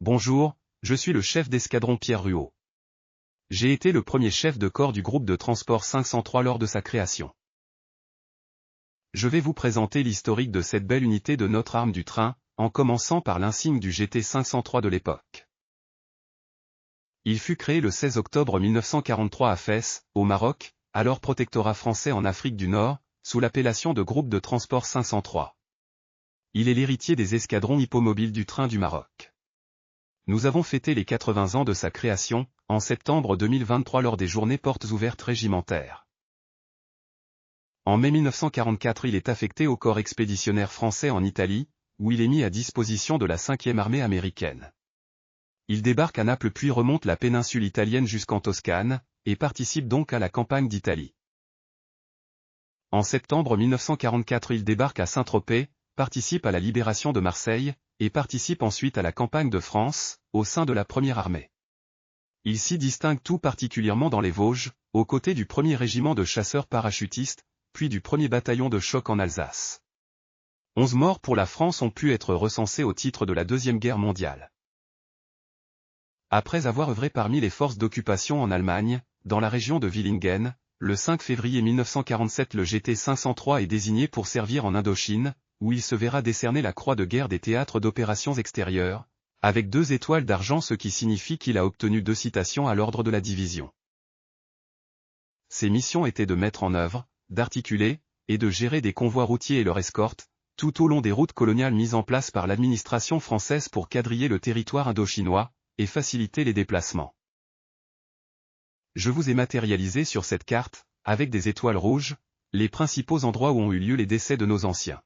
Bonjour, je suis le chef d'escadron Pierre Ruot. J'ai été le premier chef de corps du groupe de transport 503 lors de sa création. Je vais vous présenter l'historique de cette belle unité de notre arme du train, en commençant par l'insigne du GT 503 de l'époque. Il fut créé le 16 octobre 1943 à Fès, au Maroc, alors protectorat français en Afrique du Nord, sous l'appellation de groupe de transport 503. Il est l'héritier des escadrons hippomobiles du train du Maroc. Nous avons fêté les 80 ans de sa création, en septembre 2023 lors des journées portes ouvertes régimentaires. En mai 1944 il est affecté au corps expéditionnaire français en Italie, où il est mis à disposition de la 5e armée américaine. Il débarque à Naples puis remonte la péninsule italienne jusqu'en Toscane, et participe donc à la campagne d'Italie. En septembre 1944 il débarque à Saint-Tropez, participe à la libération de Marseille, et participe ensuite à la campagne de France, au sein de la première armée. Il s'y distingue tout particulièrement dans les Vosges, aux côtés du 1er régiment de chasseurs parachutistes, puis du 1er bataillon de choc en Alsace. 11 morts pour la France ont pu être recensés au titre de la Deuxième Guerre mondiale. Après avoir œuvré parmi les forces d'occupation en Allemagne, dans la région de Villingen, le 5 février 1947 le GT 503 est désigné pour servir en Indochine, où il se verra décerner la Croix de guerre des théâtres d'opérations extérieures, avec 2 étoiles d'argent, ce qui signifie qu'il a obtenu 2 citations à l'ordre de la division. Ses missions étaient de mettre en œuvre, d'articuler, et de gérer des convois routiers et leur escorte, tout au long des routes coloniales mises en place par l'administration française pour quadriller le territoire indochinois, et faciliter les déplacements. Je vous ai matérialisé sur cette carte, avec des étoiles rouges, les principaux endroits où ont eu lieu les décès de nos anciens.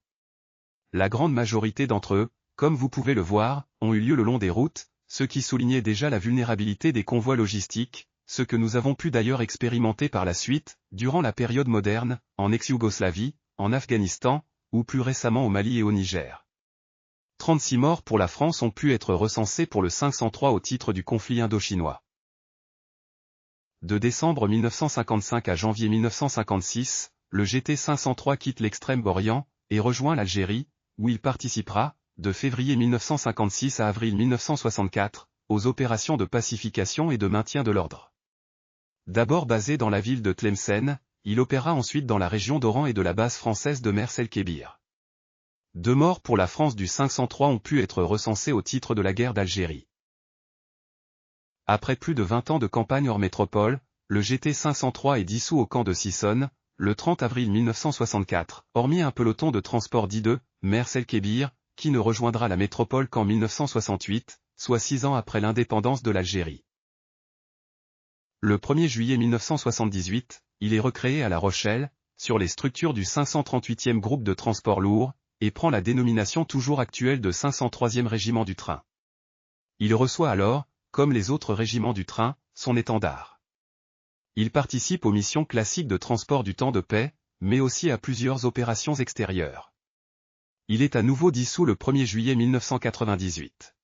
La grande majorité d'entre eux, comme vous pouvez le voir, ont eu lieu le long des routes, ce qui soulignait déjà la vulnérabilité des convois logistiques, ce que nous avons pu d'ailleurs expérimenter par la suite, durant la période moderne, en ex-Yougoslavie, en Afghanistan, ou plus récemment au Mali et au Niger. 36 morts pour la France ont pu être recensés pour le 503 au titre du conflit indochinois. De décembre 1955 à janvier 1956, le GT 503 quitte l'Extrême-Orient, et rejoint l'Algérie, où il participera, de février 1956 à avril 1964, aux opérations de pacification et de maintien de l'ordre. D'abord basé dans la ville de Tlemcen, il opéra ensuite dans la région d'Oran et de la base française de Mers el-Kébir. 2 morts pour la France du 503 ont pu être recensés au titre de la guerre d'Algérie. Après plus de 20 ans de campagne hors métropole, le GT 503 est dissous au camp de Sissonne, le 30 avril 1964, hormis un peloton de transport dit de Mers el-Kébir, qui ne rejoindra la métropole qu'en 1968, soit 6 ans après l'indépendance de l'Algérie. Le 1er juillet 1978, il est recréé à La Rochelle, sur les structures du 538e groupe de transport lourd, et prend la dénomination toujours actuelle de 503e régiment du train. Il reçoit alors, comme les autres régiments du train, son étendard. Il participe aux missions classiques de transport du temps de paix, mais aussi à plusieurs opérations extérieures. Il est à nouveau dissous le 1er juillet 1998.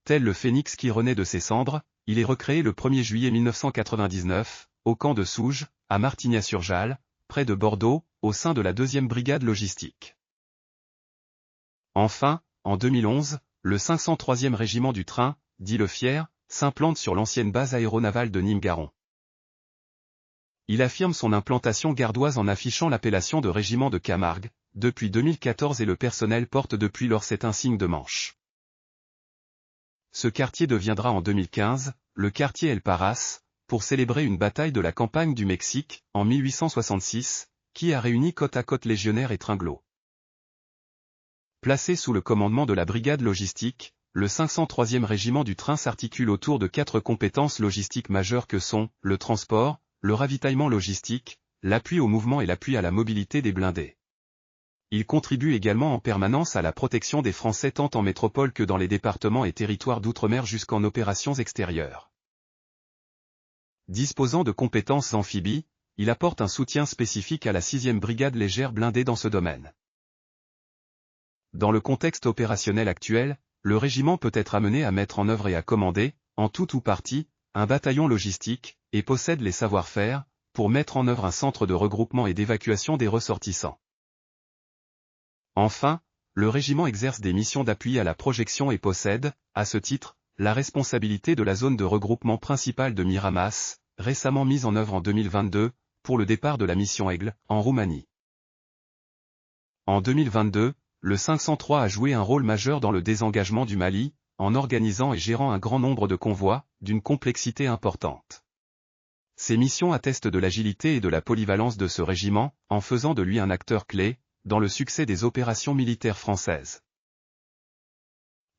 Tel le phénix qui renaît de ses cendres, il est recréé le 1er juillet 1999, au camp de Souges, à Martignas-sur-Jalles, près de Bordeaux, au sein de la 2e brigade logistique. Enfin, en 2011, le 503e régiment du train, dit le Fier, s'implante sur l'ancienne base aéronavale de Nîmes-Garons. Il affirme son implantation gardoise en affichant l'appellation de régiment de Camargue, depuis 2014 et le personnel porte depuis lors cet insigne de manche. Ce quartier deviendra en 2015, le quartier El Paras, pour célébrer une bataille de la campagne du Mexique, en 1866, qui a réuni côte à côte légionnaires et tringlos. Placé sous le commandement de la brigade logistique, le 503e régiment du train s'articule autour de 4 compétences logistiques majeures que sont le transport, le ravitaillement logistique, l'appui au mouvement et l'appui à la mobilité des blindés. Il contribue également en permanence à la protection des Français tant en métropole que dans les départements et territoires d'outre-mer jusqu'en opérations extérieures. Disposant de compétences amphibies, il apporte un soutien spécifique à la 6e brigade légère blindée dans ce domaine. Dans le contexte opérationnel actuel, le régiment peut être amené à mettre en œuvre et à commander, en tout ou partie, un bataillon logistique, et possède les savoir-faire, pour mettre en œuvre un centre de regroupement et d'évacuation des ressortissants. Enfin, Le régiment exerce des missions d'appui à la projection et possède, à ce titre, la responsabilité de la zone de regroupement principale de Miramas, récemment mise en œuvre en 2022, pour le départ de la mission Aigle, en Roumanie. En 2022, le 503 a joué un rôle majeur dans le désengagement du Mali, en organisant et gérant un grand nombre de convois, d'une complexité importante. Ces missions attestent de l'agilité et de la polyvalence de ce régiment, en faisant de lui un acteur clé, dans le succès des opérations militaires françaises.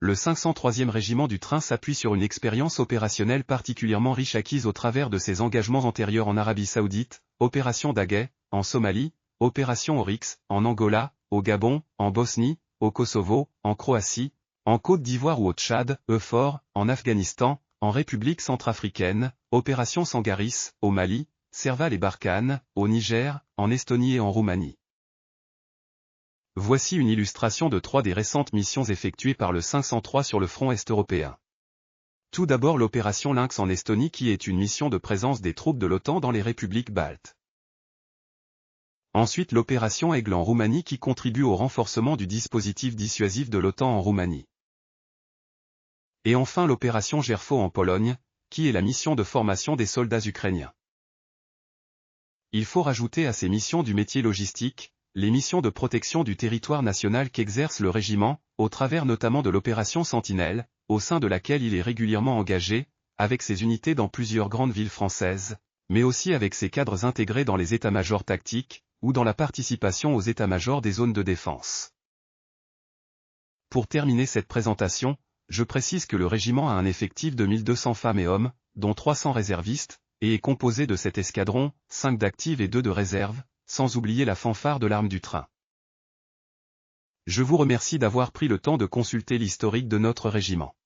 Le 503e régiment du train s'appuie sur une expérience opérationnelle particulièrement riche acquise au travers de ses engagements antérieurs en Arabie Saoudite, Opération Daguet, en Somalie, Opération Oryx, en Angola, au Gabon, en Bosnie, au Kosovo, en Croatie, en Côte d'Ivoire ou au Tchad, EUFOR, en Afghanistan, en République centrafricaine, Opération Sangaris, au Mali, Serval et Barkhane, au Niger, en Estonie et en Roumanie. Voici une illustration de 3 des récentes missions effectuées par le 503 sur le front est européen. Tout d'abord l'opération Lynx en Estonie qui est une mission de présence des troupes de l'OTAN dans les républiques baltes. Ensuite l'opération Aigle en Roumanie qui contribue au renforcement du dispositif dissuasif de l'OTAN en Roumanie. Et enfin l'opération Gerfo en Pologne, qui est la mission de formation des soldats ukrainiens. Il faut rajouter à ces missions du métier logistique, les missions de protection du territoire national qu'exerce le régiment, au travers notamment de l'opération Sentinelle, au sein de laquelle il est régulièrement engagé, avec ses unités dans plusieurs grandes villes françaises, mais aussi avec ses cadres intégrés dans les états-majors tactiques, ou dans la participation aux états-majors des zones de défense. Pour terminer cette présentation, je précise que le régiment a un effectif de 1200 femmes et hommes, dont 300 réservistes, et est composé de 7 escadrons, 5 d'actives et 2 de réserve, sans oublier la fanfare de l'arme du train. Je vous remercie d'avoir pris le temps de consulter l'historique de notre régiment.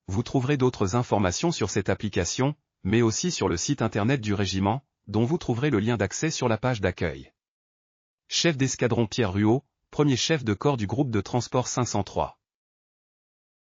Vous trouverez d'autres informations sur cette application, mais aussi sur le site internet du régiment, dont vous trouverez le lien d'accès sur la page d'accueil. Chef d'escadron Pierre Ruot, premier chef de corps du groupe de transport 503.